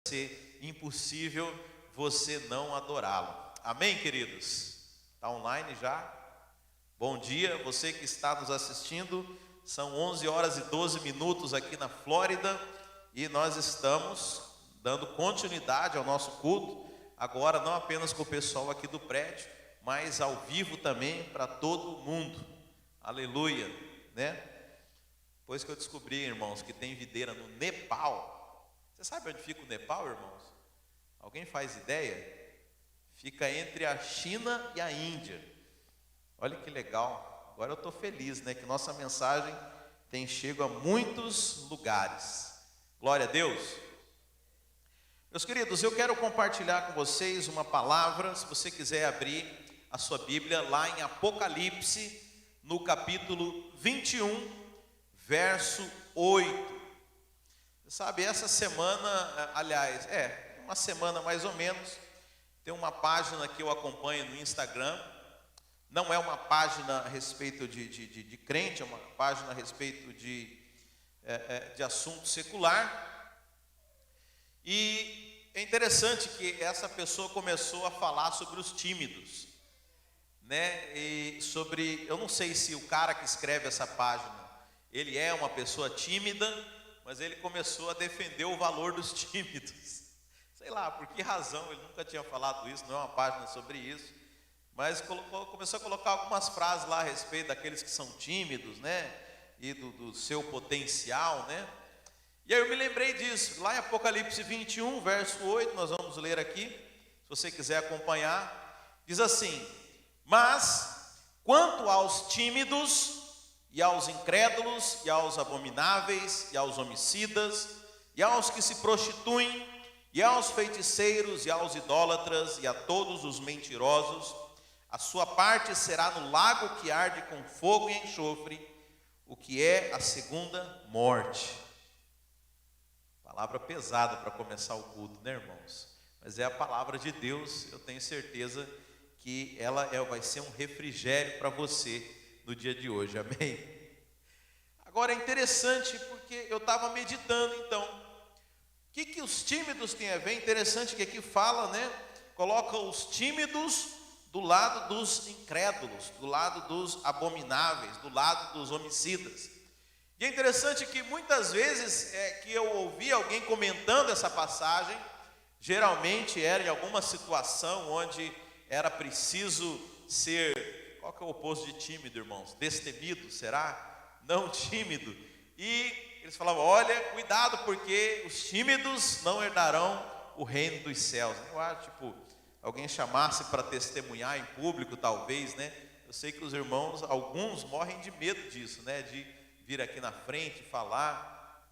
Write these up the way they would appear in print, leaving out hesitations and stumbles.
ser impossível você não adorá-lo. Amém, queridos? Está online já? Bom dia, você que está nos assistindo. São 11 horas e 12 minutos aqui na Flórida e nós estamos dando continuidade ao nosso culto, agora não apenas com o pessoal aqui do prédio, mas ao vivo também para todo mundo. Aleluia, né? Depois que eu descobri, irmãos, que tem videira no Nepal. Você sabe onde fica o Nepal, irmãos? Alguém faz ideia? Fica entre a China e a Índia. Olha que legal. Agora eu estou feliz, né? Que nossa mensagem tem chego a muitos lugares. Glória a Deus. Meus queridos, eu quero compartilhar com vocês uma palavra. Se você quiser abrir a sua Bíblia lá em Apocalipse, no capítulo 21, verso 8. Você sabe, essa semana, aliás, uma semana mais ou menos, tem uma página que eu acompanho no Instagram. Não é uma página a respeito de crente, é uma página a respeito de assunto secular. E é interessante que essa pessoa começou a falar sobre os tímidos, né? E sobre, eu não sei se o cara que escreve essa página, ele é uma pessoa tímida, mas ele começou a defender o valor dos tímidos. Sei lá, por que razão, ele nunca tinha falado isso, não é uma página sobre isso. Mas começou a colocar algumas frases lá a respeito daqueles que são tímidos, né? E do seu potencial, né? E aí eu me lembrei disso, lá em Apocalipse 21, verso 8, nós vamos ler aqui, se você quiser acompanhar, diz assim: mas, quanto aos tímidos, e aos incrédulos, e aos abomináveis, e aos homicidas, e aos que se prostituem, e aos feiticeiros, e aos idólatras, e a todos os mentirosos, a sua parte será no lago que arde com fogo e enxofre, o que é a segunda morte. Palavra pesada para começar o culto, né, irmãos? Mas é a palavra de Deus, eu tenho certeza que ela vai ser um refrigério para você no dia de hoje, amém? Agora é interessante porque eu estava meditando então, o que os tímidos têm a ver? Interessante que aqui fala, né? Coloca os tímidos do lado dos incrédulos, do lado dos abomináveis, do lado dos homicidas. E é interessante que muitas vezes que eu ouvi alguém comentando essa passagem, geralmente era em alguma situação onde era preciso ser, qual que é o oposto de tímido, irmãos? Destemido, será? Não tímido. E eles falavam, olha, cuidado, porque os tímidos não herdarão o reino dos céus. Eu acho, tipo, alguém chamasse para testemunhar em público, talvez, né? Eu sei que os irmãos, alguns morrem de medo disso, né? De vir aqui na frente falar.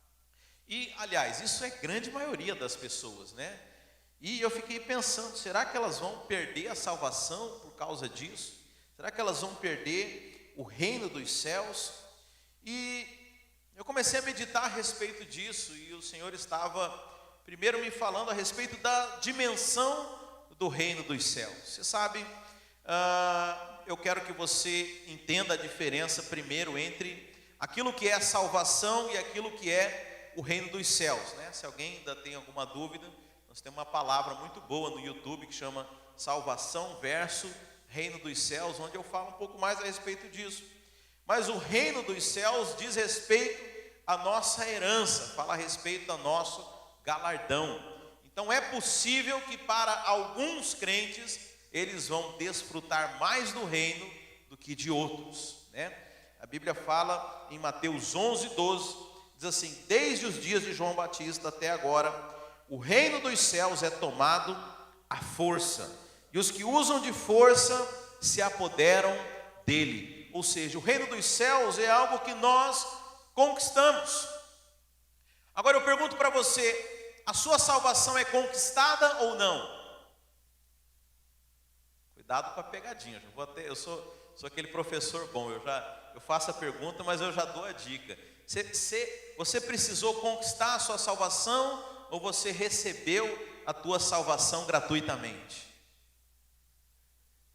E, aliás, isso é a grande maioria das pessoas, né? E eu fiquei pensando, será que elas vão perder a salvação por causa disso? Será que elas vão perder o reino dos céus? E eu comecei a meditar a respeito disso, e o Senhor estava primeiro me falando a respeito da dimensão do reino dos céus. Você sabe, eu quero que você entenda a diferença primeiro entre aquilo que é a salvação e aquilo que é o reino dos céus, né? Se alguém ainda tem alguma dúvida, nós temos uma palavra muito boa no YouTube que chama Salvação versus Reino dos Céus, onde eu falo um pouco mais a respeito disso. Mas o reino dos céus diz respeito à nossa herança, fala a respeito do nosso galardão. Então é possível que para alguns crentes eles vão desfrutar mais do reino do que de outros, né? A Bíblia fala em Mateus 11, 12, diz assim: desde os dias de João Batista até agora, o reino dos céus é tomado à força, e os que usam de força se apoderam dele. Ou seja, o reino dos céus é algo que nós conquistamos. Agora eu pergunto para você, a sua salvação é conquistada ou não? Cuidado com a pegadinha, eu sou aquele professor bom, eu faço a pergunta, mas eu já dou a dica. Você precisou conquistar a sua salvação ou você recebeu a tua salvação gratuitamente?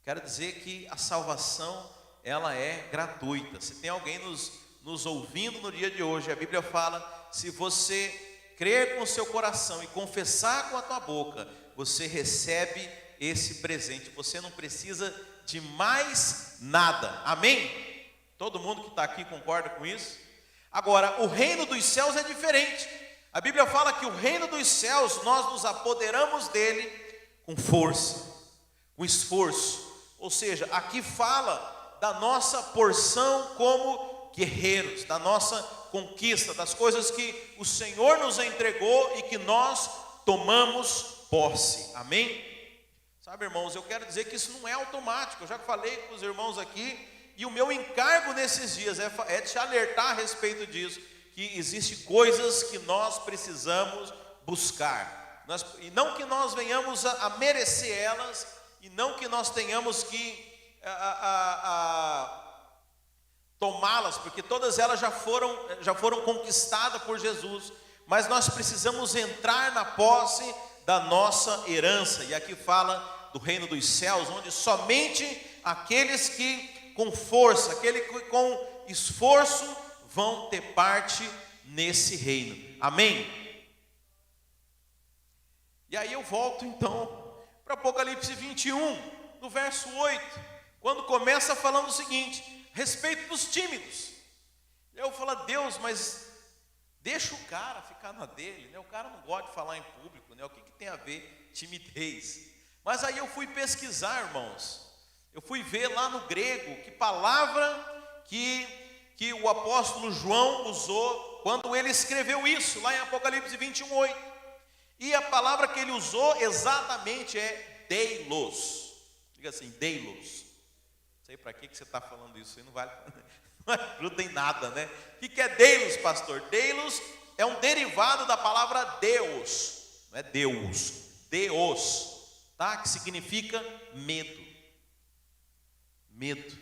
Quero dizer que a salvação, ela é gratuita. Se tem alguém nos ouvindo no dia de hoje, a Bíblia fala, se você crer com o seu coração e confessar com a tua boca, você recebe esse presente. Você não precisa de mais nada. Amém? Todo mundo que está aqui concorda com isso? Agora, o reino dos céus é diferente. A Bíblia fala que o reino dos céus, nós nos apoderamos dele com força, com esforço. Ou seja, aqui fala da nossa porção como guerreiros, da nossa conquista, das coisas que o Senhor nos entregou e que nós tomamos posse. Amém? Sabe, irmãos, eu quero dizer que isso não é automático. Eu já falei com os irmãos aqui, e o meu encargo nesses dias é te alertar a respeito disso, que existem coisas que nós precisamos buscar, e não que nós venhamos a merecer elas, e não que nós tenhamos que tomá-las, porque todas elas já foram conquistadas por Jesus, mas nós precisamos entrar na posse da nossa herança. E aqui fala do reino dos céus, onde somente aqueles que com força, aqueles que com esforço vão ter parte nesse reino. Amém? E aí eu volto então para Apocalipse 21, no verso 8, quando começa falando o seguinte, a respeito dos tímidos. Eu falo, Deus, mas deixa o cara ficar na dele, né? O cara não gosta de falar em público, né? O que tem a ver timidez? Mas aí eu fui pesquisar, irmãos, eu fui ver lá no grego que palavra que o apóstolo João usou quando ele escreveu isso, lá em Apocalipse 21:8. E a palavra que ele usou exatamente é deilos. Diga assim, deilos. Não sei para que você está falando isso, aí não ajuda em nada, né? O que é deilos, pastor? Deilos é um derivado da palavra Deus, não é Deus, Deus, tá? Que significa medo. Medo.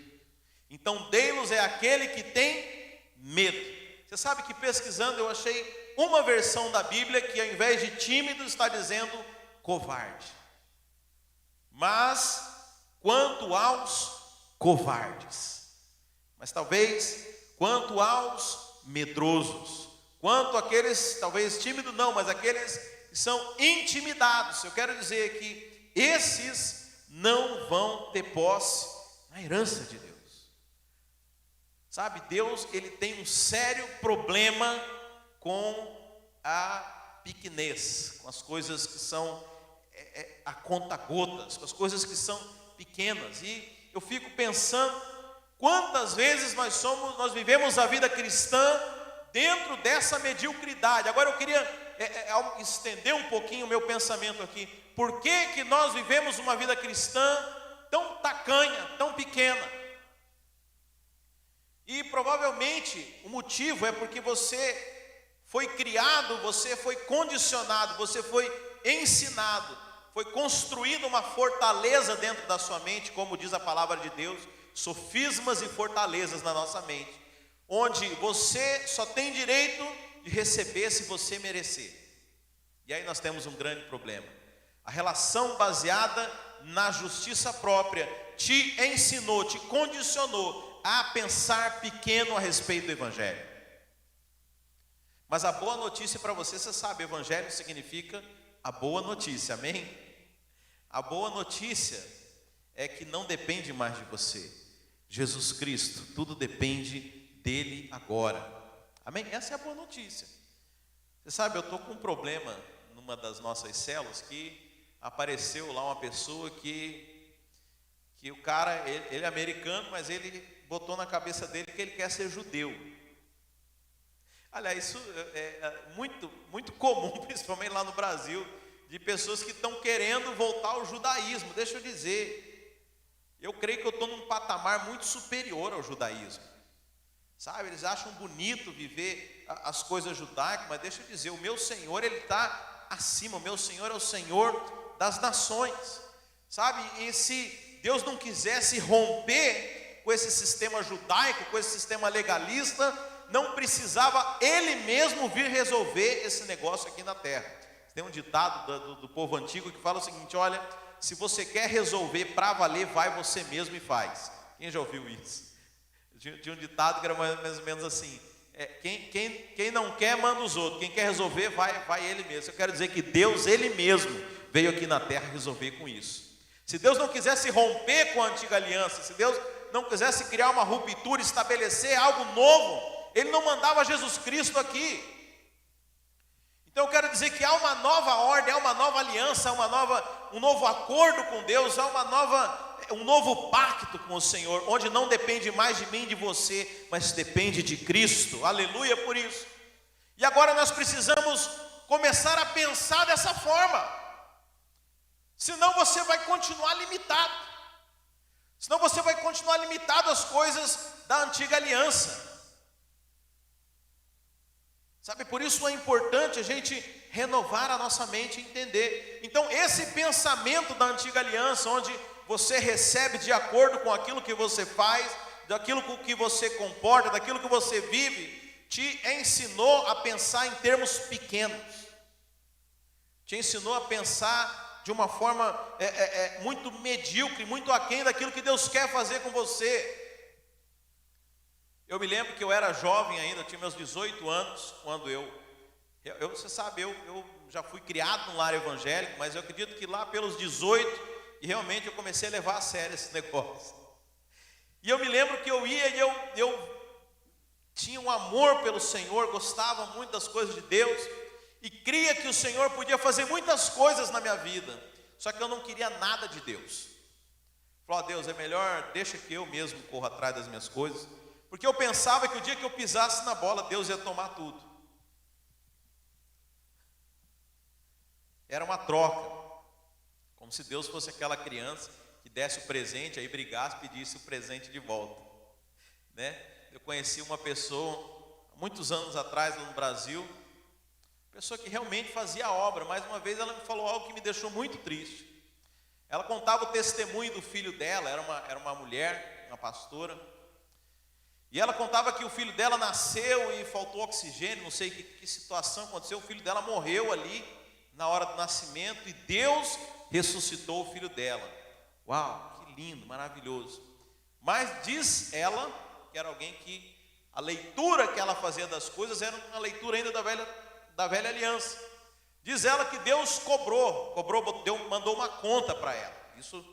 Então, deilos é aquele que tem medo. Você sabe que pesquisando eu achei uma versão da Bíblia que ao invés de tímido está dizendo covarde. Mas quanto aos covardes, mas talvez quanto aos medrosos, quanto àqueles, talvez tímidos não, mas aqueles que são intimidados, eu quero dizer que esses não vão ter posse na herança de Deus. Sabe, Deus, ele tem um sério problema com a pequenez, com as coisas que são a conta-gotas, com as coisas que são pequenas. E eu fico pensando quantas vezes nós vivemos a vida cristã dentro dessa mediocridade. Agora eu queria estender um pouquinho o meu pensamento aqui. Por que nós vivemos uma vida cristã tão tacanha, tão pequena? E provavelmente o motivo é porque você foi criado, você foi condicionado, você foi ensinado, foi construído uma fortaleza dentro da sua mente, como diz a palavra de Deus, sofismas e fortalezas na nossa mente, onde você só tem direito de receber se você merecer. E aí nós temos um grande problema. A relação baseada na justiça própria te ensinou, te condicionou a pensar pequeno a respeito do Evangelho. Mas a boa notícia para você sabe, Evangelho significa a boa notícia, amém? A boa notícia é que não depende mais de você. Jesus Cristo, tudo depende dele agora, amém? Essa é a boa notícia. Você sabe, eu estou com um problema numa das nossas células, que apareceu lá uma pessoa que o cara, ele é americano, mas ele botou na cabeça dele que ele quer ser judeu. Aliás, isso é muito, muito comum, principalmente lá no Brasil, de pessoas que estão querendo voltar ao judaísmo. Deixa eu dizer, eu creio que eu estou num patamar muito superior ao judaísmo. Sabe, eles acham bonito viver as coisas judaicas, mas deixa eu dizer, o meu Senhor, ele está acima, o meu Senhor é o Senhor das nações. Sabe, e se Deus não quisesse romper com esse sistema judaico, com esse sistema legalista, não precisava ele mesmo vir resolver esse negócio aqui na terra. Tem um ditado do povo antigo que fala o seguinte: olha, se você quer resolver para valer, vai você mesmo e faz. Quem já ouviu isso? Tinha um ditado que era mais ou menos assim: quem não quer, manda os outros. Quem quer resolver, vai ele mesmo. Eu quero dizer que Deus, Ele mesmo, veio aqui na terra resolver com isso. Se Deus não quisesse romper com a antiga aliança, se Deus não quisesse criar uma ruptura, estabelecer algo novo, Ele não mandava Jesus Cristo aqui. Então eu quero dizer que há uma nova ordem, há uma nova aliança, há um novo acordo com Deus, há um novo pacto com o Senhor, onde não depende mais de mim, de você, mas depende de Cristo. Aleluia por isso. E agora nós precisamos começar a pensar dessa forma. Senão você vai continuar limitado. Senão você vai continuar limitado às coisas da antiga aliança. Sabe, por isso é importante a gente renovar a nossa mente e entender. Então esse pensamento da antiga aliança, onde você recebe de acordo com aquilo que você faz, daquilo com que você comporta, daquilo que você vive, te ensinou a pensar em termos pequenos. Te ensinou a pensar de uma forma muito medíocre, muito aquém daquilo que Deus quer fazer com você. Eu me lembro que eu era jovem ainda, eu tinha meus 18 anos, quando você sabe, eu já fui criado num lar evangélico, mas eu acredito que lá pelos 18, e realmente eu comecei a levar a sério esse negócio. E eu me lembro que eu ia e eu tinha um amor pelo Senhor, gostava muito das coisas de Deus, e cria que o Senhor podia fazer muitas coisas na minha vida, só que eu não queria nada de Deus. Falei, Deus, é melhor, deixa que eu mesmo corra atrás das minhas coisas, porque eu pensava que o dia que eu pisasse na bola, Deus ia tomar tudo. Era uma troca, como se Deus fosse aquela criança que desse o presente, aí brigasse e pedisse o presente de volta, né? Eu conheci uma pessoa, muitos anos atrás, lá no Brasil, pessoa que realmente fazia a obra. Mais uma vez ela me falou algo que me deixou muito triste. Ela contava o testemunho do filho dela, era uma mulher, uma pastora, e ela contava que o filho dela nasceu e faltou oxigênio, não sei que situação aconteceu, o filho dela morreu ali na hora do nascimento e Deus ressuscitou o filho dela. Uau, que lindo, maravilhoso. Mas diz ela que era alguém que a leitura que ela fazia das coisas era uma leitura ainda da velha aliança. Diz ela que Deus Deus mandou uma conta para ela. Isso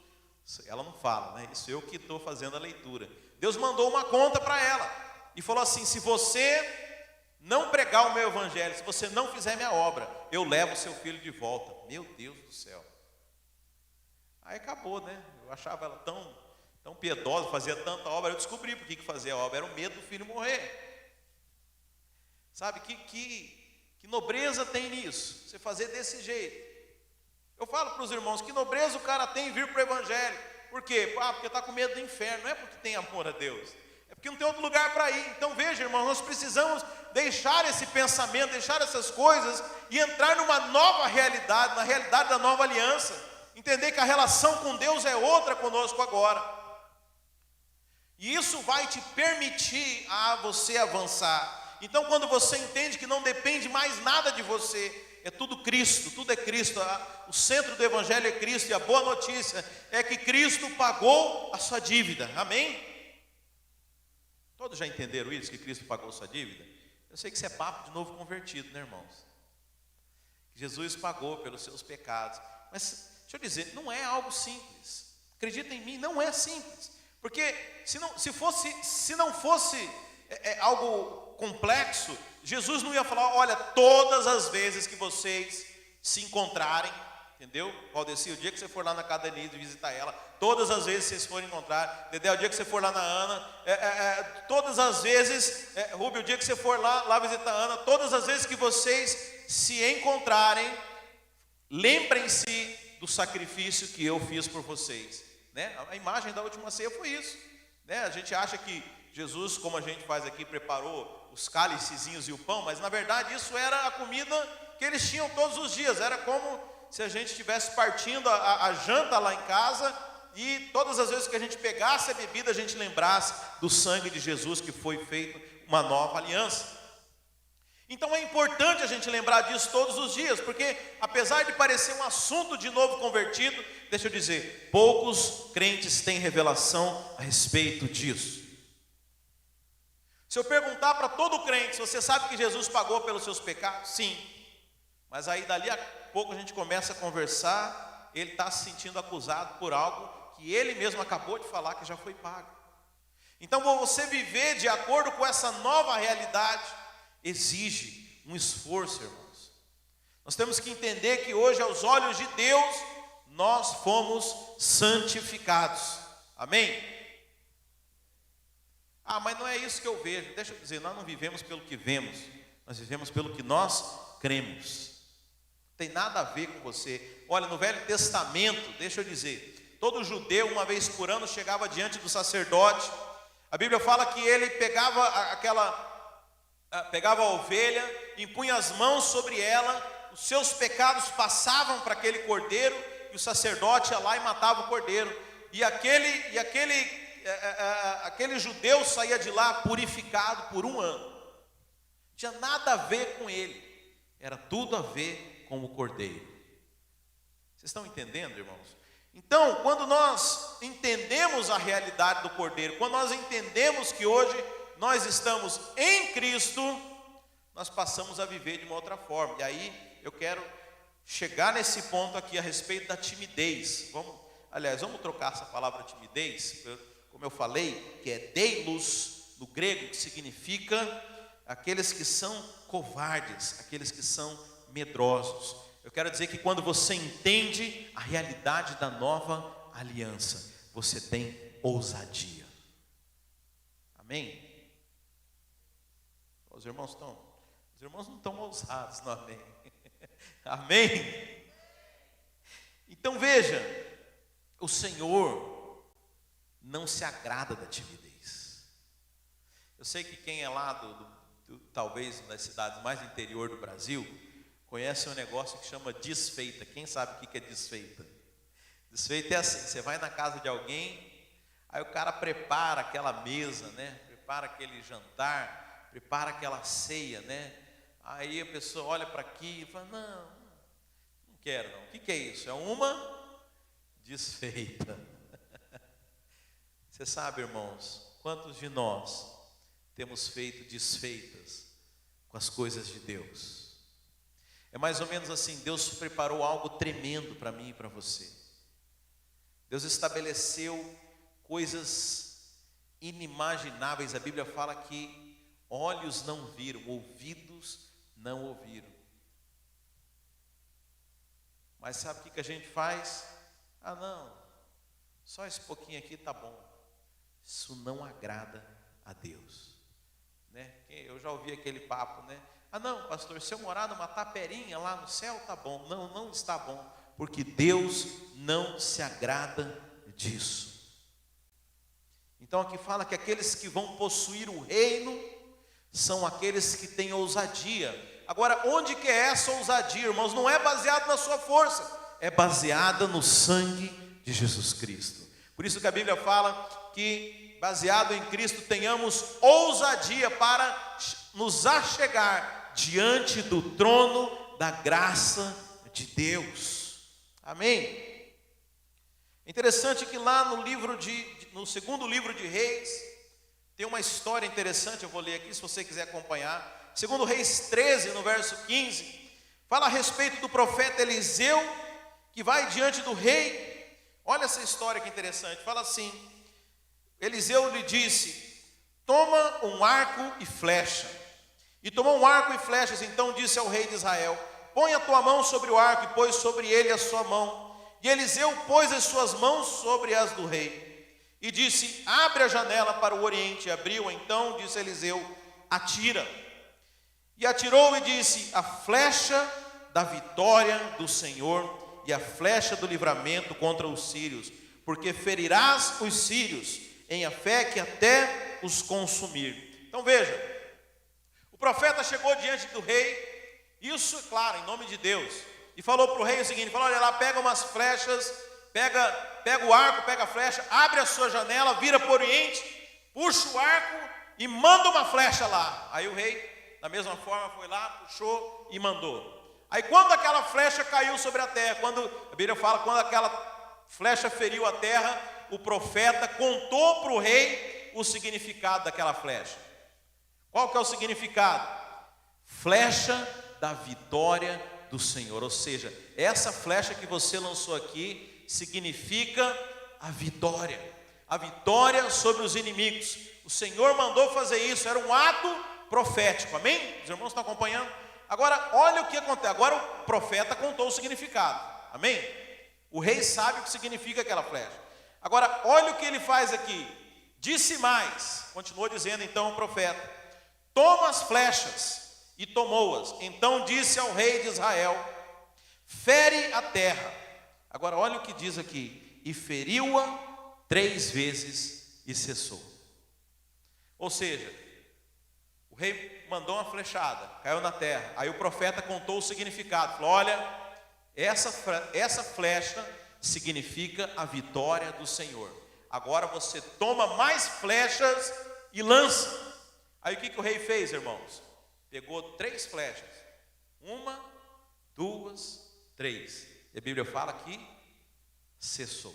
ela não fala, né? Isso eu que estou fazendo a leitura. Deus mandou uma conta para ela e falou assim: se você não pregar o meu evangelho, se você não fizer minha obra, eu levo seu filho de volta. Meu Deus do céu. Aí acabou, né? Eu achava ela tão piedosa, fazia tanta obra. Eu descobri por que fazia a obra, era o medo do filho morrer. Sabe, que nobreza tem nisso, você fazer desse jeito. Eu falo para os irmãos, que nobreza o cara tem em vir para o evangelho. Por quê? Porque está com medo do inferno, não é porque tem amor a Deus, é porque não tem outro lugar para ir. Então veja, irmãos, nós precisamos deixar esse pensamento, deixar essas coisas e entrar numa nova realidade, na realidade da nova aliança. Entender que a relação com Deus é outra conosco agora. E isso vai te permitir a você avançar. Então quando você entende que não depende mais nada de você, é tudo Cristo, tudo é Cristo. O centro do evangelho é Cristo, e a boa notícia é que Cristo pagou a sua dívida. Amém? Todos já entenderam isso, que Cristo pagou a sua dívida? Eu sei que isso é papo de novo convertido, né, irmãos? Que Jesus pagou pelos seus pecados. Mas deixa eu dizer, não é algo simples. Acredita em mim, não é simples. Porque se não fosse algo complexo, Jesus não ia falar: olha, todas as vezes que vocês se encontrarem, entendeu? Valdeci, o dia que você for lá na casa da Denise visitar ela, todas as vezes que vocês forem encontrar, Dedé, o dia que você for lá na Ana, todas as vezes, Rubio, o dia que você for lá visitar a Ana, todas as vezes que vocês se encontrarem, lembrem-se do sacrifício que eu fiz por vocês, né? A imagem da última ceia foi isso, né? A gente acha que Jesus, como a gente faz aqui, preparou os cálicezinhos e o pão, mas na verdade isso era a comida que eles tinham todos os dias. Era como se a gente estivesse partindo a janta lá em casa, e todas as vezes que a gente pegasse a bebida, a gente lembrasse do sangue de Jesus, que foi feita uma nova aliança. Então é importante a gente lembrar disso todos os dias, porque apesar de parecer um assunto de novo convertido, deixa eu dizer, poucos crentes têm revelação a respeito disso. Se eu perguntar para todo crente, se você sabe que Jesus pagou pelos seus pecados? Sim. Mas aí dali a pouco a gente começa a conversar, ele está se sentindo acusado por algo que ele mesmo acabou de falar que já foi pago. Então você viver de acordo com essa nova realidade exige um esforço, irmãos. Nós temos que entender que hoje, aos olhos de Deus, nós fomos santificados. Amém? Ah, mas não é isso que eu vejo. Deixa eu dizer, nós não vivemos pelo que vemos, nós vivemos pelo que nós cremos. Não tem nada a ver com você. Olha, no Velho Testamento, deixa eu dizer, todo judeu, uma vez por ano, chegava diante do sacerdote. A Bíblia fala que ele pegava a ovelha, impunha as mãos sobre ela, os seus pecados passavam para aquele cordeiro, e o sacerdote ia lá e matava o cordeiro. E aquele judeu saía de lá purificado por um ano. Não tinha nada a ver com ele, era tudo a ver com o cordeiro. Vocês estão entendendo, irmãos? Então, quando nós entendemos a realidade do cordeiro, quando nós entendemos que hoje nós estamos em Cristo, nós passamos a viver de uma outra forma. E aí eu quero chegar nesse ponto aqui a respeito da timidez. Vamos trocar essa palavra timidez, como eu falei, que é deilos no grego, que significa aqueles que são covardes, aqueles que são medrosos. Eu quero dizer que quando você entende a realidade da nova aliança, você tem ousadia. Amém? Os irmãos não estão ousados, não, amém? Amém? Então veja, o Senhor não se agrada da timidez. Eu sei que quem é lá talvez das cidades mais interior do Brasil, conhece um negócio que chama desfeita. Quem sabe o que é desfeita? Desfeita é assim, você vai na casa de alguém, aí o cara prepara aquela mesa, né? Prepara aquele jantar, prepara aquela ceia, né? Aí a pessoa olha para aqui e fala, não quero não. O que é isso? É uma desfeita. Você sabe, irmãos, quantos de nós temos feito desfeitas com as coisas de Deus? É mais ou menos assim, Deus preparou algo tremendo para mim e para você. Deus estabeleceu coisas inimagináveis. A Bíblia fala que olhos não viram, ouvidos não ouviram. Mas sabe o que a gente faz? Só esse pouquinho aqui tá bom. Isso não agrada a Deus, né? Eu já ouvi aquele papo, né? Não, pastor, se eu morar numa taperinha lá no céu, tá bom. Não está bom, porque Deus não se agrada disso. Então aqui fala que aqueles que vão possuir o reino são aqueles que têm ousadia. Agora, onde que é essa ousadia, irmãos? Não é baseado na sua força, é baseada no sangue de Jesus Cristo. Por isso que a Bíblia fala que, baseado em Cristo, tenhamos ousadia para nos achegar diante do trono da graça de Deus. Amém? É interessante que lá no segundo livro de Reis, tem uma história interessante, eu vou ler aqui se você quiser acompanhar. Segundo Reis 13, no verso 15, fala a respeito do profeta Eliseu, que vai diante do rei. Olha essa história que interessante, fala assim, Eliseu lhe disse, toma um arco e flecha. E tomou um arco e flechas, então disse ao rei de Israel, põe a tua mão sobre o arco, e pôs sobre ele a sua mão. E Eliseu pôs as suas mãos sobre as do rei, e disse, abre a janela para o oriente. E abriu, então disse Eliseu, atira. E atirou e disse, a flecha da vitória do Senhor, e a flecha do livramento contra os sírios, porque ferirás os sírios em a fé que até os consumir. Então veja, o profeta chegou diante do rei, isso, claro, em nome de Deus, e falou para o rei o seguinte, falou, olha lá, pega umas flechas, pega o arco, pega a flecha, abre a sua janela, vira para o oriente, puxa o arco e manda uma flecha lá. Aí o rei, da mesma forma, foi lá, puxou e mandou. Aí quando aquela flecha caiu sobre a terra, a Bíblia fala, quando aquela flecha feriu a terra, o profeta contou para o rei o significado daquela flecha. Qual que é o significado? Flecha da vitória do Senhor. Ou seja, essa flecha que você lançou aqui significa a vitória sobre os inimigos. O Senhor mandou fazer isso, era um ato profético, amém? Os irmãos estão acompanhando? Agora, olha o que acontece. Agora o profeta contou o significado, amém? O rei sabe o que significa aquela flecha. Agora, olha o que ele faz aqui. Disse mais, continuou dizendo então o profeta: toma as flechas, e tomou-as. Então disse ao rei de Israel: fere a terra. Agora olha o que diz aqui: e feriu-a 3 vezes e cessou. Ou seja, o rei mandou uma flechada, caiu na terra. Aí o profeta contou o significado, falou: olha, essa flecha significa a vitória do Senhor. Agora você toma mais flechas e lança. Aí o que o rei fez, irmãos? Pegou 3 flechas, 1, 2, 3. E a Bíblia fala que cessou.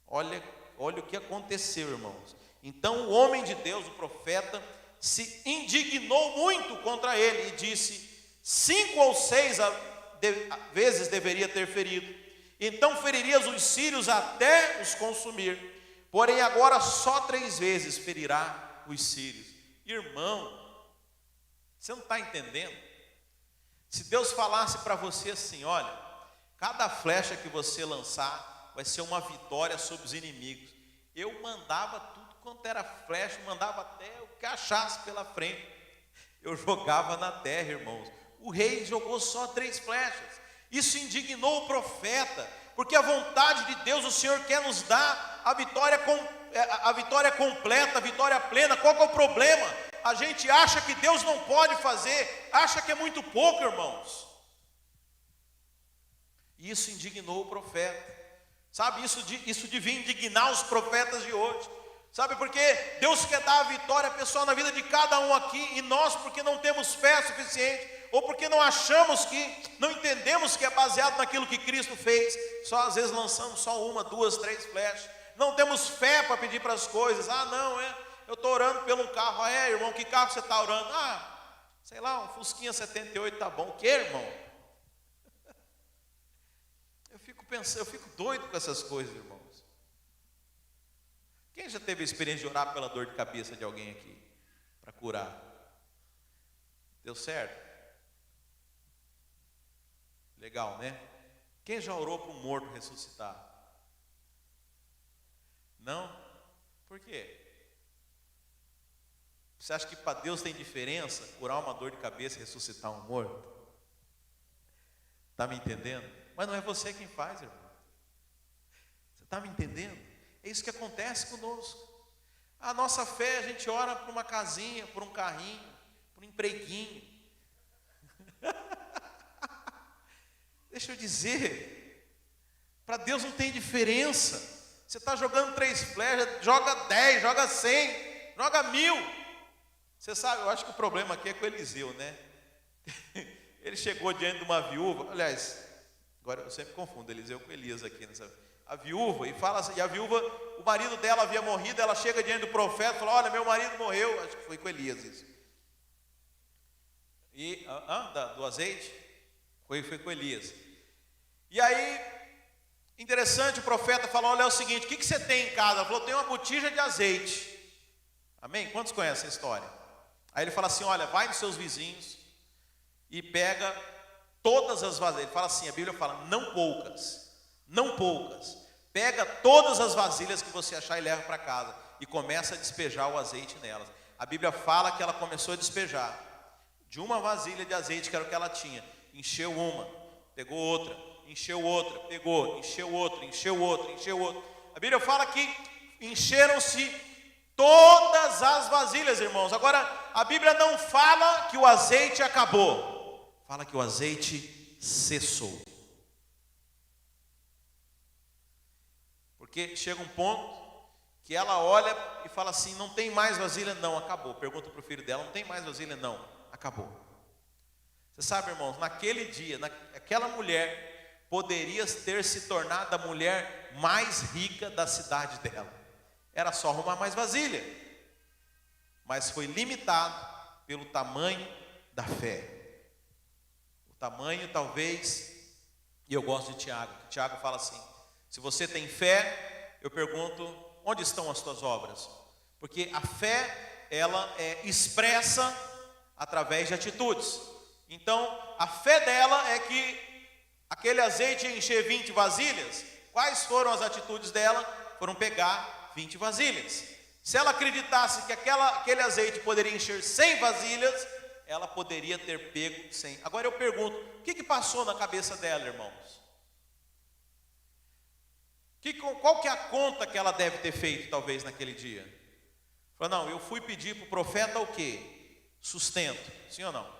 Olha o que aconteceu, irmãos. Então o homem de Deus, o profeta, se indignou muito contra ele e disse: 5 ou 6 vezes deveria ter ferido. Então feririas os sírios até os consumir. Porém agora só 3 vezes ferirá os sírios. Irmão, você não está entendendo? Se Deus falasse para você assim: olha, cada flecha que você lançar vai ser uma vitória sobre os inimigos. Eu mandava tudo quanto era flecha, mandava até o que achasse pela frente. Eu jogava na terra, irmãos. O rei jogou só 3 flechas. Isso indignou o profeta, porque a vontade de Deus, o Senhor quer nos dar a vitória completa, a vitória plena. Qual que é o problema? A gente acha que Deus não pode fazer, acha que é muito pouco, irmãos. E isso indignou o profeta. Sabe, isso devia indignar os profetas de hoje. Sabe por quê? Deus quer dar a vitória pessoal na vida de cada um aqui, e nós, porque não temos fé suficiente, ou porque não entendemos que é baseado naquilo que Cristo fez, só às vezes lançamos só 1, 2, 3 flechas. Não temos fé para pedir para as coisas. Eu estou orando pelo um carro. Irmão, que carro você está orando? Sei lá, um Fusquinha 78 tá bom. O que, irmão? Eu fico doido com essas coisas, irmãos. Quem já teve a experiência de orar pela dor de cabeça de alguém aqui, para curar? Deu certo? Legal, né? Quem já orou para um morto ressuscitar? Não? Por quê? Você acha que para Deus tem diferença curar uma dor de cabeça e ressuscitar um morto? Está me entendendo? Mas não é você quem faz, irmão. Você está me entendendo? É isso que acontece conosco. A nossa fé, a gente ora por uma casinha, por um carrinho, por um empreguinho. Deixa eu dizer, para Deus não tem diferença. Você está jogando 3 flechas, joga 10, joga 100, joga 1000. Você sabe, eu acho que o problema aqui é com Eliseu, né? Ele chegou diante de uma viúva, aliás, agora eu sempre confundo Eliseu com Elias aqui, né? A viúva, e fala assim, e a viúva, o marido dela havia morrido, ela chega diante do profeta e fala: olha, meu marido morreu. Acho que foi com Elias isso. E, do azeite? Foi com Elias. E aí, interessante, o profeta falou: olha, é o seguinte, o que você tem em casa? Ela falou: tem uma botija de azeite. Amém? Quantos conhecem a história? Aí ele fala assim: olha, vai nos seus vizinhos e pega todas as vasilhas. Ele fala assim, a Bíblia fala: não poucas, não poucas. Pega todas as vasilhas que você achar e leva para casa. E começa a despejar o azeite nelas. A Bíblia fala que ela começou a despejar. De uma vasilha de azeite, que era o que ela tinha, encheu uma, pegou outra, encheu outra, pegou, encheu outra, encheu outra, encheu outra. A Bíblia fala que encheram-se todas as vasilhas, irmãos. Agora, a Bíblia não fala que o azeite acabou, fala que o azeite cessou. Porque chega um ponto que ela olha e fala assim: não tem mais vasilha? Não, acabou. Pergunta para o filho dela: não tem mais vasilha? Não, acabou. Você sabe, irmãos, naquele dia, aquela mulher poderia ter se tornado a mulher mais rica da cidade dela. Era só arrumar mais vasilha. Mas foi limitado pelo tamanho da fé. O tamanho, talvez, e eu gosto de Tiago. Tiago fala assim: se você tem fé, eu pergunto, onde estão as tuas obras? Porque a fé, ela é expressa através de atitudes. Então, a fé dela é que aquele azeite ia encher 20 vasilhas. Quais foram as atitudes dela? Foram pegar 20 vasilhas. Se ela acreditasse que aquele azeite poderia encher 100 vasilhas, ela poderia ter pego 100. Agora eu pergunto, o que passou na cabeça dela, irmãos? Qual que é a conta que ela deve ter feito, talvez, naquele dia? Falou, não, eu fui pedir para o profeta o quê? Sustento, sim ou não?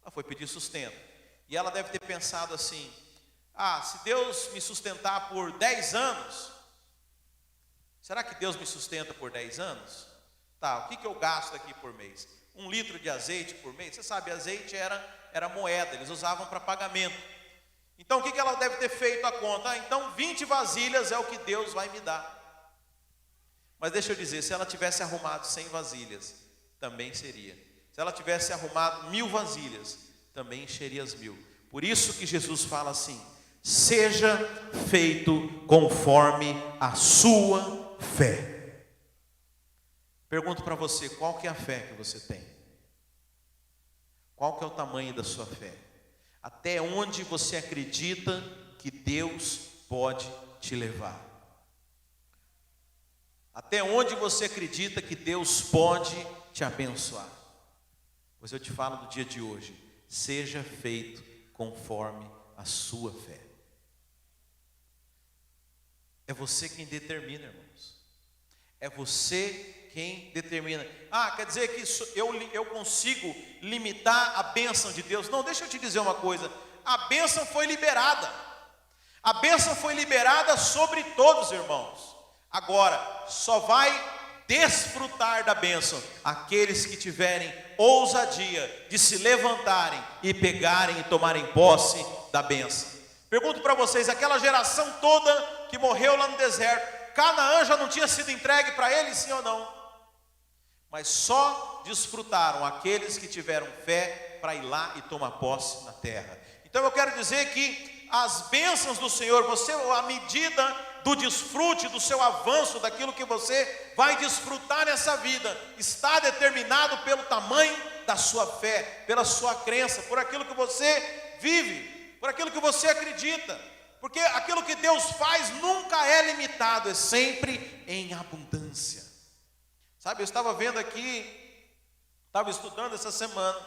Ela foi pedir sustento. E ela deve ter pensado assim: se Deus me sustentar por 10 anos, será que Deus me sustenta por 10 anos? Tá, o que eu gasto aqui por mês? 1 litro de azeite por mês? Você sabe, azeite era moeda, eles usavam para pagamento. Então o que ela deve ter feito a conta? Então 20 vasilhas é o que Deus vai me dar. Mas deixa eu dizer, se ela tivesse arrumado 100 vasilhas, também seria. Se ela tivesse arrumado 1000 vasilhas, também encheria as 1000. Por isso que Jesus fala assim: seja feito conforme a sua fé. Pergunto para você, qual que é a fé que você tem? Qual que é o tamanho da sua fé? Até onde você acredita que Deus pode te levar? Até onde você acredita que Deus pode te abençoar? Pois eu te falo no dia de hoje: seja feito conforme a sua fé. É você quem determina, irmãos. É você quem determina. Quer dizer que eu consigo limitar a bênção de Deus? Não, deixa eu te dizer uma coisa: a bênção foi liberada. A bênção foi liberada sobre todos, irmãos. Agora, só vai desfrutar da bênção aqueles que tiverem ousadia de se levantarem e pegarem e tomarem posse da bênção. Pergunto para vocês, aquela geração toda que morreu lá no deserto, Canaã já não tinha sido entregue para eles, sim ou não? Mas só desfrutaram aqueles que tiveram fé para ir lá e tomar posse na terra. Então eu quero dizer que as bênçãos do Senhor, à medida do desfrute, do seu avanço, daquilo que você vai desfrutar nessa vida, está determinado pelo tamanho da sua fé, pela sua crença, por aquilo que você vive, por aquilo que você acredita. Porque aquilo que Deus faz nunca é limitado, é sempre em abundância. Sabe, eu estava vendo aqui, estava estudando essa semana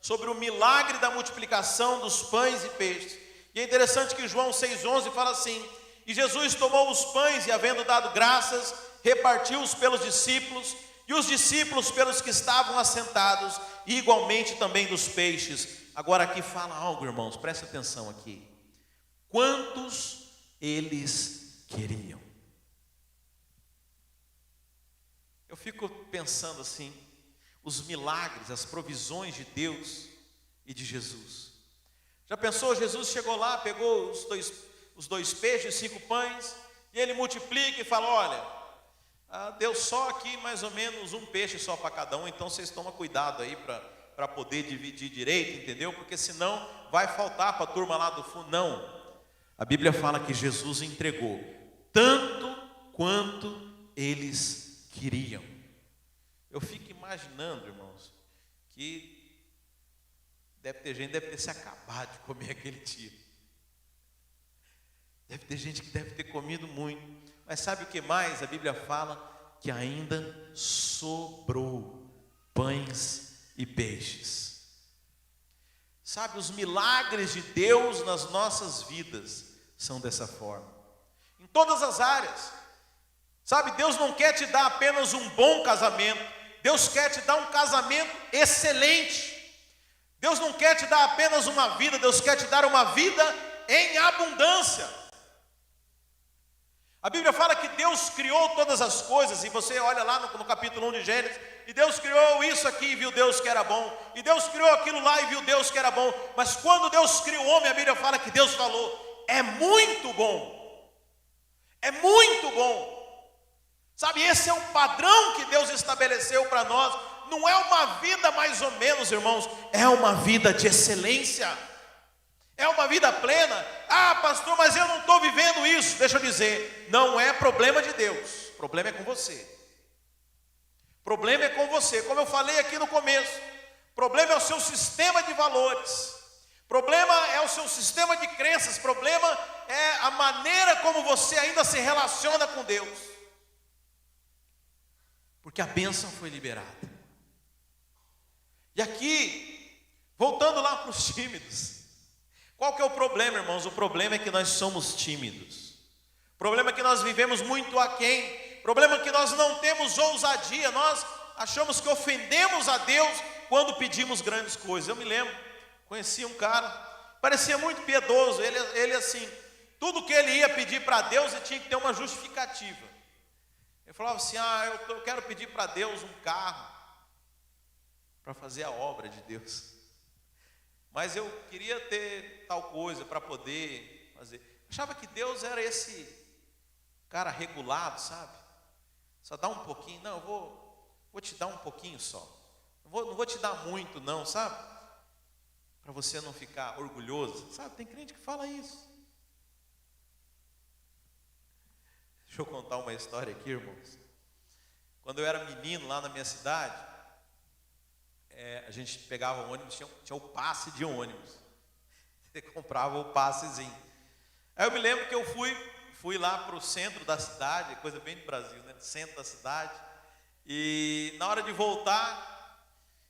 sobre o milagre da multiplicação dos pães e peixes. E é interessante que João 6,11 fala assim: e Jesus tomou os pães e, havendo dado graças, repartiu-os pelos discípulos, e os discípulos pelos que estavam assentados, e igualmente também dos peixes. Agora aqui fala algo, irmãos, presta atenção aqui. Quantos eles queriam? Eu fico pensando assim, os milagres, as provisões de Deus e de Jesus. Já pensou, Jesus chegou lá, pegou os dois peixes, 5 pães, e ele multiplica e fala: olha, deu só aqui mais ou menos um peixe só para cada um, então vocês tomam cuidado aí para poder dividir direito, entendeu? Porque senão vai faltar para a turma lá do fundo. Não, a Bíblia fala que Jesus entregou tanto quanto eles queriam. Eu fico imaginando, irmãos, que deve ter gente que deve ter se acabado de comer aquele dia. Deve ter gente que deve ter comido muito. Mas sabe o que mais? A Bíblia fala que ainda sobrou pães e peixes. Sabe, os milagres de Deus nas nossas vidas são dessa forma. Em todas as áreas. Sabe, Deus não quer te dar apenas um bom casamento. Deus quer te dar um casamento excelente. Deus não quer te dar apenas uma vida. Deus quer te dar uma vida em abundância. A Bíblia fala que Deus criou todas as coisas, e você olha lá no capítulo 1 de Gênesis, e Deus criou isso aqui e viu Deus que era bom, e Deus criou aquilo lá e viu Deus que era bom. Mas quando Deus criou o homem, a Bíblia fala que Deus falou: é muito bom, é muito bom. Sabe, esse é o padrão que Deus estabeleceu para nós. não é uma vida mais ou menos, irmãos, é uma vida de excelência, é uma vida plena. Ah, pastor, mas eu não estou vivendo isso. Deixa eu dizer, não é problema de Deus, o problema é com você. O problema é com você, como eu falei aqui no começo. O problema é o seu sistema de valores, o problema é o seu sistema de crenças, o problema é a maneira como você ainda se relaciona com Deus. Porque a bênção foi liberada. E aqui, voltando lá para os tímidos, qual que é o problema, irmãos? O problema é que nós somos tímidos. O problema é que nós vivemos muito aquém. O problema é que nós não temos ousadia. Nós achamos que ofendemos a Deus quando pedimos grandes coisas. Eu me lembro, conheci um cara, parecia muito piedoso. Ele assim, tudo que ele ia pedir para Deus, ele tinha que ter uma justificativa. Ele falava assim, eu quero pedir para Deus um carro para fazer a obra de Deus, mas eu queria ter tal coisa para poder fazer. Achava que Deus era esse cara regulado, sabe? Só dá um pouquinho. Não, eu vou te dar um pouquinho só, não vou te dar muito não, sabe? Para você não ficar orgulhoso, sabe? Tem crente que fala isso. Deixa eu contar uma história aqui, irmãos. Quando eu era menino lá na minha cidade, a gente pegava o ônibus, tinha o passe de ônibus. Você comprava o passezinho. Aí eu me lembro que eu fui lá para o centro da cidade, coisa bem do Brasil, né? Centro da cidade. E na hora de voltar,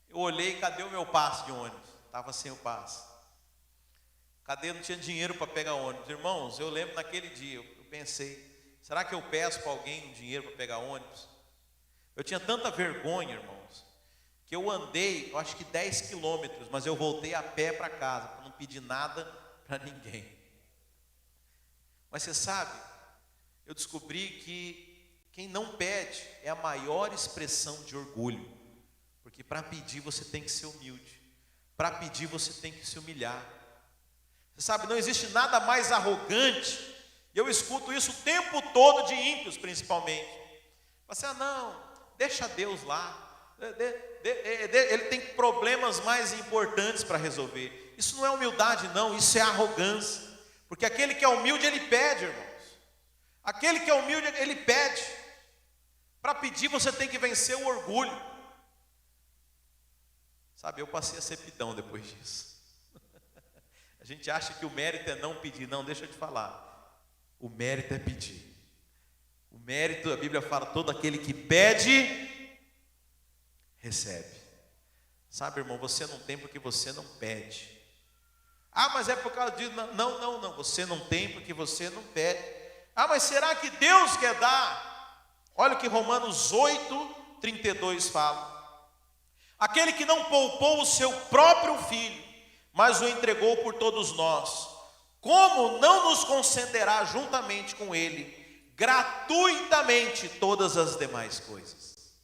eu olhei, cadê o meu passe de ônibus? Estava sem o passe. Cadê? Não tinha dinheiro para pegar ônibus. Irmãos, eu lembro naquele dia, eu pensei, será que eu peço para alguém um dinheiro para pegar ônibus? Eu tinha tanta vergonha, irmãos, que eu andei, eu acho que 10 quilômetros, mas eu voltei a pé para casa, para não pedir nada para ninguém. Mas você sabe, eu descobri que quem não pede é a maior expressão de orgulho, porque para pedir você tem que ser humilde, para pedir você tem que se humilhar. Você sabe, não existe nada mais arrogante, e eu escuto isso o tempo todo de ímpios principalmente. Você, não, deixa Deus lá, ele tem problemas mais importantes para resolver. Isso não é humildade não, isso é arrogância. Porque aquele que é humilde, ele pede, irmãos. Aquele que é humilde, ele pede. Para pedir você tem que vencer o orgulho. Sabe, eu passei a ser pidão depois disso. A gente acha que o mérito é não pedir. Não, deixa eu te falar, o mérito é pedir. O mérito, a Bíblia fala, todo aquele que pede, recebe. Sabe, irmão, você não tem porque você não pede. Mas é por causa disso. Não, você não tem porque você não pede. Mas será que Deus quer dar? Olha o que Romanos 8:32 fala. Aquele que não poupou o seu próprio filho, mas o entregou por todos nós, como não nos concederá juntamente com ele gratuitamente todas as demais coisas?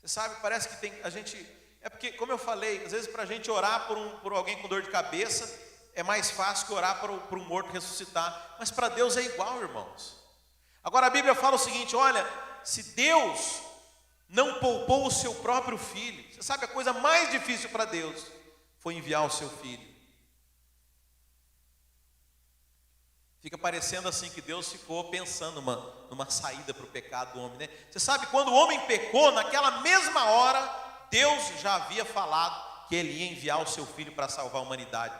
Você sabe, parece que a gente, é porque, como eu falei, às vezes para a gente orar por alguém com dor de cabeça, é mais fácil que orar para um morto ressuscitar, mas para Deus é igual, irmãos. Agora a Bíblia fala o seguinte, olha, se Deus não poupou o seu próprio filho, você sabe, a coisa mais difícil para Deus foi enviar o seu filho. Fica parecendo assim que Deus ficou pensando numa saída para o pecado do homem, né? Você sabe, quando o homem pecou, naquela mesma hora, Deus já havia falado que ele ia enviar o seu filho para salvar a humanidade.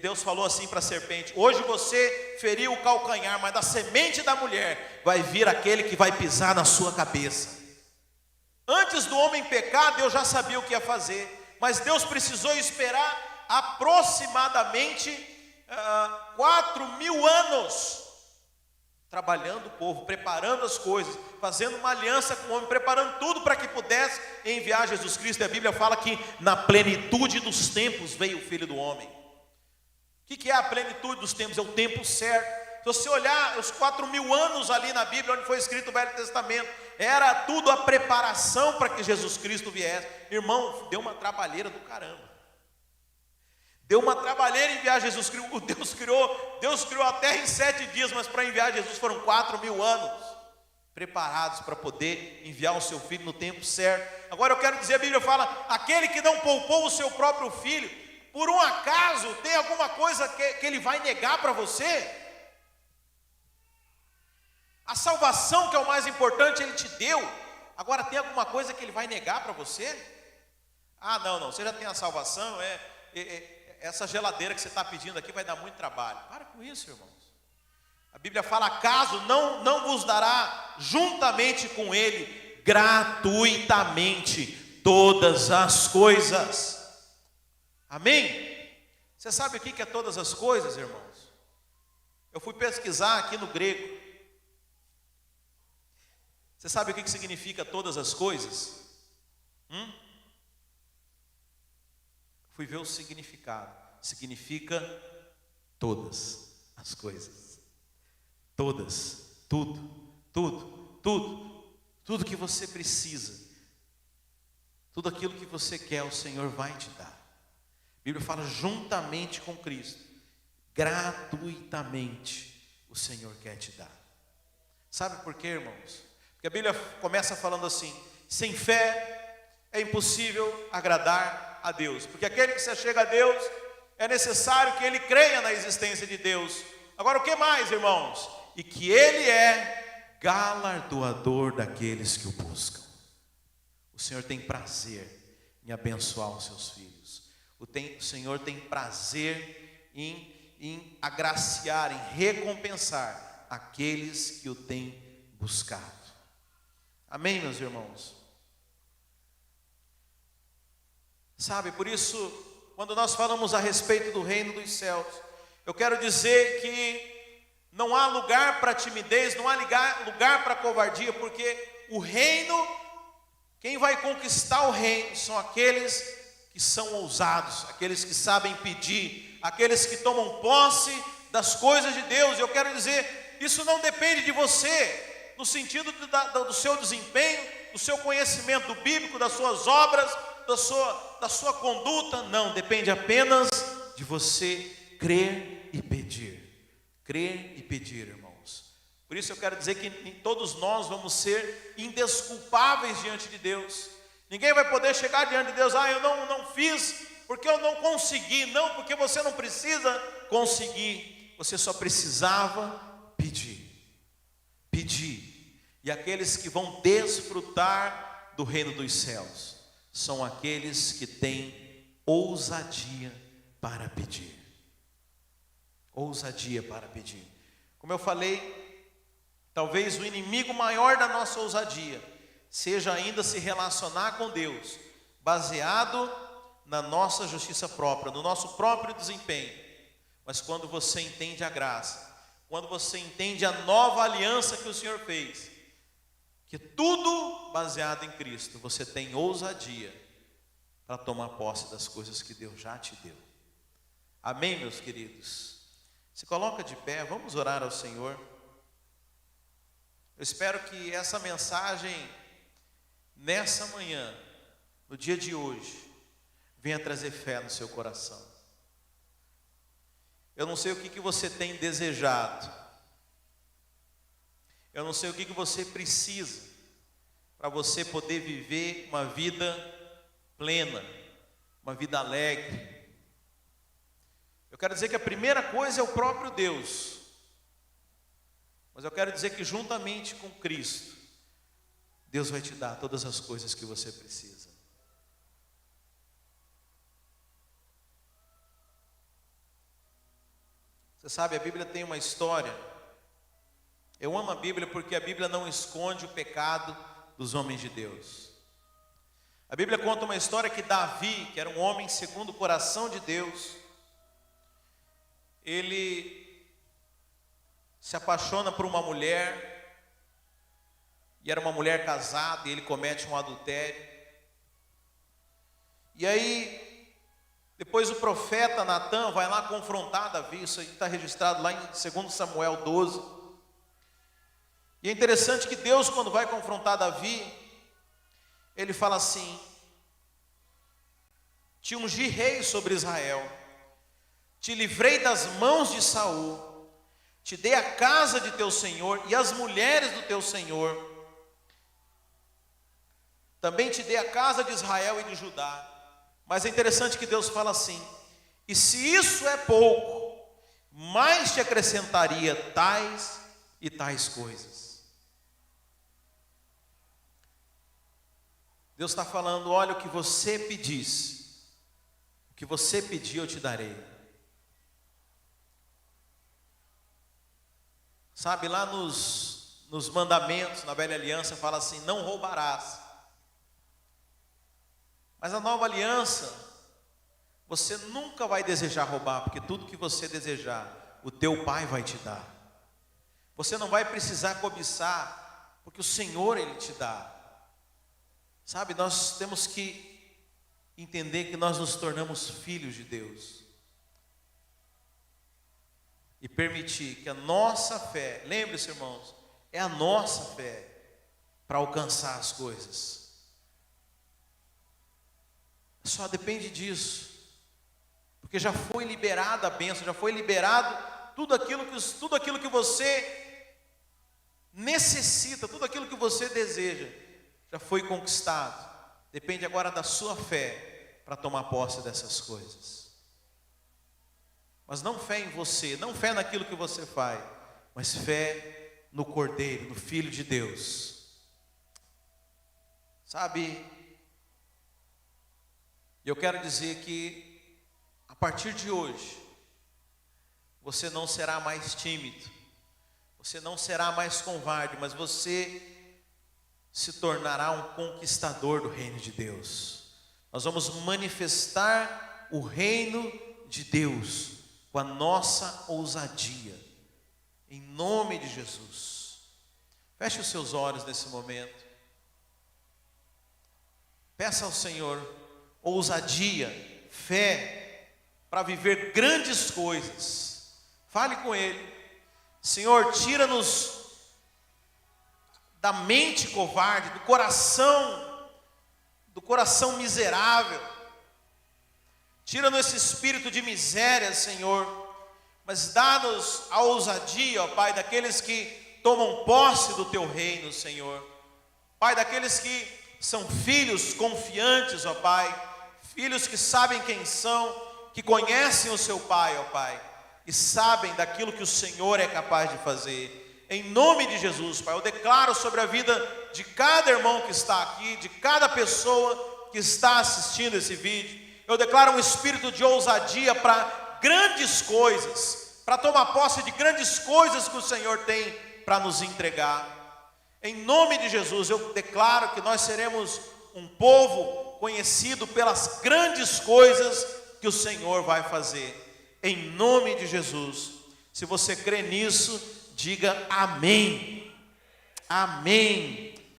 Deus falou assim para a serpente, hoje você feriu o calcanhar, mas da semente da mulher vai vir aquele que vai pisar na sua cabeça. Antes do homem pecar, Deus já sabia o que ia fazer, mas Deus precisou esperar aproximadamente 4.000 anos, trabalhando o povo, preparando as coisas, fazendo uma aliança com o homem, preparando tudo para que pudesse enviar Jesus Cristo. E a Bíblia fala que na plenitude dos tempos veio o Filho do Homem. O que é a plenitude dos tempos? É o tempo certo. Se você olhar os 4.000 anos ali na Bíblia, onde foi escrito o Velho Testamento, era tudo a preparação para que Jesus Cristo viesse. Irmão, deu uma trabalheira do caramba. Deu uma trabalheira enviar Jesus Cristo. Deus criou a terra em 7 dias, mas para enviar Jesus foram 4.000 anos. preparados para poder enviar o seu filho no tempo certo. Agora eu quero dizer, a Bíblia fala, aquele que não poupou o seu próprio filho, por um acaso tem alguma coisa que ele vai negar para você? A salvação, que é o mais importante, ele te deu. Agora tem alguma coisa que ele vai negar para você? Ah, não, você já tem a salvação, essa geladeira que você está pedindo aqui vai dar muito trabalho. Para com isso, irmãos. A Bíblia fala, acaso não vos dará juntamente com ele, gratuitamente, todas as coisas. Amém? Você sabe o que é todas as coisas, irmãos? Eu fui pesquisar aqui no grego. Você sabe o que significa todas as coisas? Fui ver o significado. Significa todas as coisas. Todas, tudo que você precisa, tudo aquilo que você quer, o Senhor vai te dar. A Bíblia fala, juntamente com Cristo, gratuitamente, o Senhor quer te dar. Sabe por quê, irmãos? Porque a Bíblia começa falando assim, sem fé é impossível agradar a Deus, porque aquele que se achega a Deus, é necessário que ele creia na existência de Deus. Agora o que mais, irmãos? E que ele é galardoador daqueles que o buscam. O Senhor tem prazer em abençoar os seus filhos. O Senhor tem prazer em agraciar, em recompensar aqueles que o têm buscado. Amém, meus irmãos? Sabe, por isso, quando nós falamos a respeito do reino dos céus, eu quero dizer que não há lugar para timidez, não há lugar para covardia, porque o reino, quem vai conquistar o reino são aqueles que são ousados, aqueles que sabem pedir, aqueles que tomam posse das coisas de Deus. Eu quero dizer, isso não depende de você, no sentido do seu desempenho, do seu conhecimento bíblico, das suas obras, da sua conduta, não, depende apenas de você crer e pedir. Crer e pedir, irmãos. Por isso eu quero dizer que todos nós vamos ser indesculpáveis diante de Deus. Ninguém vai poder chegar diante de Deus, eu não fiz porque eu não consegui. Não, porque você não precisa conseguir, você só precisava pedir. Pedir. E aqueles que vão desfrutar do reino dos céus são aqueles que têm ousadia para pedir. Ousadia para pedir. Como eu falei, talvez o inimigo maior da nossa ousadia seja ainda se relacionar com Deus, baseado na nossa justiça própria, no nosso próprio desempenho. Mas quando você entende a graça, quando você entende a nova aliança que o Senhor fez, que tudo baseado em Cristo, você tem ousadia para tomar posse das coisas que Deus já te deu. Amém, meus queridos? Se coloca de pé, vamos orar ao Senhor. Eu espero que essa mensagem, nessa manhã, no dia de hoje, venha trazer fé no seu coração. Eu não sei o que você tem desejado. Eu não sei o que você precisa para você poder viver uma vida plena, uma vida alegre. Eu quero dizer que a primeira coisa é o próprio Deus. Mas eu quero dizer que juntamente com Cristo, Deus vai te dar todas as coisas que você precisa. Você sabe, a Bíblia tem uma história. Eu amo a Bíblia porque a Bíblia não esconde o pecado dos homens de Deus. A Bíblia conta uma história que Davi, que era um homem segundo o coração de Deus, ele se apaixona por uma mulher, e era uma mulher casada, e ele comete um adultério. E aí, depois o profeta Natã vai lá confrontar Davi. Isso aí está registrado lá em 2 Samuel 12. E é interessante que Deus, quando vai confrontar Davi, ele fala assim: te ungi rei sobre Israel, te livrei das mãos de Saul, te dei a casa de teu senhor e as mulheres do teu senhor. Também te dei a casa de Israel e de Judá. Mas é interessante que Deus fala assim: e se isso é pouco, mais te acrescentaria tais e tais coisas. Deus está falando: olha, o que você pedisse, o que você pedir eu te darei. Sabe, lá nos mandamentos, na velha aliança, fala assim: não roubarás. Mas na nova aliança, você nunca vai desejar roubar, porque tudo que você desejar, o teu Pai vai te dar. Você não vai precisar cobiçar, porque o Senhor, Ele te dá. Sabe, nós temos que entender que nós nos tornamos filhos de Deus. E permitir que a nossa fé, lembre-se, irmãos, é a nossa fé para alcançar as coisas. Só depende disso, porque já foi liberada a bênção, já foi liberado tudo aquilo que você necessita, tudo aquilo que você deseja, já foi conquistado. Depende agora da sua fé para tomar posse dessas coisas. Mas não fé em você, não fé naquilo que você faz, mas fé no Cordeiro, no Filho de Deus. Sabe, eu quero dizer que a partir de hoje, você não será mais tímido, você não será mais covarde, mas você se tornará um conquistador do reino de Deus. Nós vamos manifestar o reino de Deus com a nossa ousadia, em nome de Jesus. Feche os seus olhos nesse momento. Peça ao Senhor ousadia, fé, para viver grandes coisas. Fale com Ele: Senhor, tira-nos da mente covarde, do coração miserável. Tira-nos esse espírito de miséria, Senhor, mas dá-nos a ousadia, ó Pai, daqueles que tomam posse do Teu reino, Senhor. Pai, daqueles que são filhos confiantes, ó Pai, filhos que sabem quem são, que conhecem o seu Pai, ó Pai, e sabem daquilo que o Senhor é capaz de fazer. Em nome de Jesus, Pai, eu declaro sobre a vida de cada irmão que está aqui, de cada pessoa que está assistindo esse vídeo, eu declaro um espírito de ousadia para grandes coisas, para tomar posse de grandes coisas que o Senhor tem para nos entregar. Em nome de Jesus, eu declaro que nós seremos um povo conhecido pelas grandes coisas que o Senhor vai fazer. Em nome de Jesus. Se você crê nisso, diga amém. Amém.